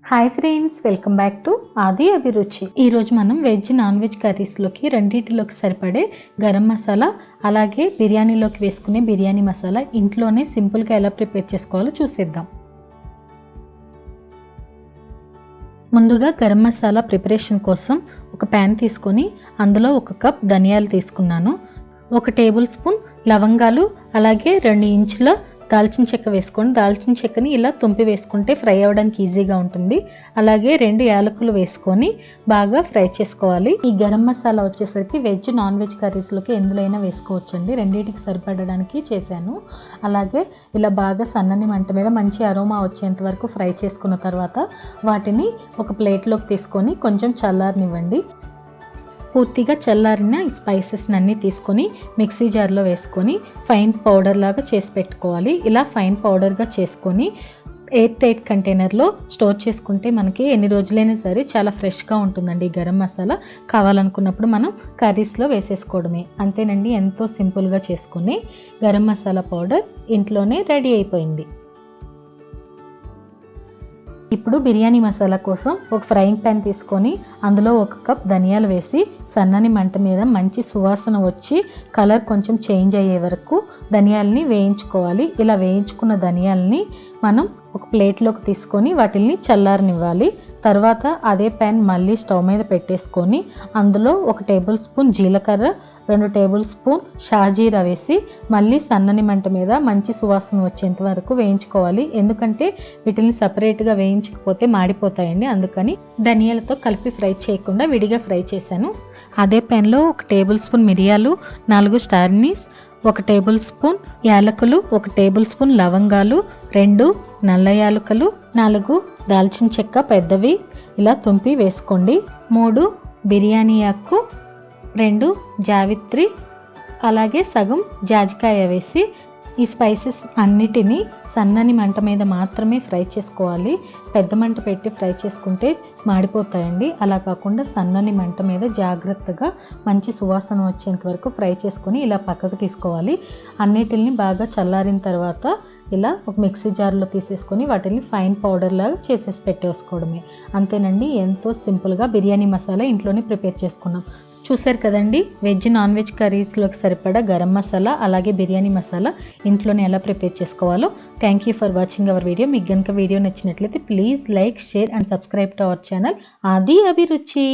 Hi friends, welcome back to ఆది అభిరుచి. ఈరోజు మనం వెజ్ నాన్ వెజ్ కర్రీస్లోకి రెండింటిలోకి సరిపడే గరం మసాలా అలాగే బిర్యానీలోకి వేసుకునే బిర్యానీ మసాలా ఇంట్లోనే సింపుల్గా ఎలా ప్రిపేర్ చేసుకోవాలో చూసేద్దాం. ముందుగా గరం మసాలా ప్రిపరేషన్ కోసం ఒక ప్యాన్ తీసుకొని అందులో 1 కప్ ధనియాలు తీసుకున్నాను. 1 టేబుల్ స్పూన్ లవంగాలు అలాగే 2 ఇంచుల దాల్చిన చెక్క వేసుకోండి. దాల్చిన చెక్కని ఇలా తుంపి వేసుకుంటే ఫ్రై అవ్వడానికి ఈజీగా ఉంటుంది. అలాగే 2 యాలకులు వేసుకొని బాగా ఫ్రై చేసుకోవాలి. ఈ గరం మసాలా వచ్చేసరికి వెజ్ నాన్ వెజ్ కర్రీస్లోకి ఎందులోనైనా వేసుకోవచ్చండి. రెండింటికి సరిపడడానికి చేశాను. అలాగే ఇలా బాగా సన్నని మంట మీద మంచి అరోమా వచ్చేంత వరకు ఫ్రై చేసుకున్న తర్వాత వాటిని ఒక ప్లేట్లోకి తీసుకొని కొంచెం చల్లారనివ్వండి. పూర్తిగా చల్లారిన ఈ స్పైసెస్ అన్నీ తీసుకొని మిక్సీ జార్లో వేసుకొని ఫైన్ పౌడర్ లాగా చేసి పెట్టుకోవాలి. ఇలా ఫైన్ పౌడర్గా చేసుకొని ఎయిర్ టైట్ కంటైనర్లో స్టోర్ చేసుకుంటే మనకి ఎన్ని రోజులైనా సరే చాలా ఫ్రెష్గా ఉంటుందండి. గరం మసాలా కావాలనుకున్నప్పుడు మనం కర్రీస్లో వేసేసుకోవడమే. అంతేనండి, ఎంతో సింపుల్గా చేసుకుని గరం మసాలా పౌడర్ ఇంట్లోనే రెడీ అయిపోయింది. ఇప్పుడు బిర్యానీ మసాలా కోసం ఒక ఫ్రైయింగ్ ప్యాన్ తీసుకొని అందులో 1 కప్ ధనియాలు వేసి సన్నని మంట మీద మంచి సువాసన వచ్చి కలర్ కొంచెం చేంజ్ అయ్యే వరకు ధనియాలని వేయించుకోవాలి. ఇలా వేయించుకున్న ధనియాలని మనం ఒక ప్లేట్లోకి తీసుకొని వాటిని చల్లారనివ్వాలి. తర్వాత అదే ప్యాన్ మళ్ళీ స్టవ్ మీద పెట్టేసుకొని అందులో 1 టేబుల్ స్పూన్ జీలకర్ర 2 టేబుల్ స్పూన్ షాజీరా వేసి మళ్ళీ సన్నని మంట మీద మంచి సువాసన వచ్చేంత వరకు వేయించుకోవాలి. ఎందుకంటే వీటిని సపరేట్గా వేయించకపోతే మాడిపోతాయండి. అందుకని ధనియాలతో కలిపి ఫ్రై చేయకుండా విడిగా ఫ్రై చేశాను. అదే ప్యాన్లో 1 టేబుల్ స్పూన్ మిరియాలు 4 స్టార్ అనీస్ 1 టేబుల్ స్పూన్ యాలకులు 1 టేబుల్ స్పూన్ లవంగాలు 2 నల్ల యాలకులు 4 దాల్చిన చెక్క పెద్దవి ఇలా తుంపి వేసుకోండి. 3 బిర్యానీ ఆకు 2 జావిత్రి అలాగే సగం జాజికాయ వేసి ఈ స్పైసెస్ అన్నిటినీ సన్నని మంట మీద మాత్రమే ఫ్రై చేసుకోవాలి. పెద్ద మంట పెట్టి ఫ్రై చేసుకుంటే మాడిపోతాయండి. అలా కాకుండా సన్నని మంట మీద జాగ్రత్తగా మంచి సువాసన వచ్చేంత వరకు ఫ్రై చేసుకొని ఇలా పక్కకు తీసుకోవాలి. అన్నిటిని బాగా చల్లారిన తర్వాత ఇలా ఒక మిక్సీ జార్లో తీసేసుకొని వాటిని ఫైన్ పౌడర్ లాగా చేసేసి పెట్టేసుకోవడమే. అంతేనండి, ఎంతో సింపుల్గా బిర్యానీ మసాలా ఇంట్లోనే ప్రిపేర్ చేసుకున్నాం. చూసారు కదండి, వెజ్ నాన్ వెజ్ కర్రీస్లోకి సరిపడా గరం మసాలా అలాగే బిర్యానీ మసాలా ఇంట్లోనే ఎలా ప్రిపేర్ చేసుకోవాలో. Thank you for watching our video. మీకు కనుక వీడియో నచ్చినట్లయితే please like, share and subscribe to our channel ఆది అభిరుచి.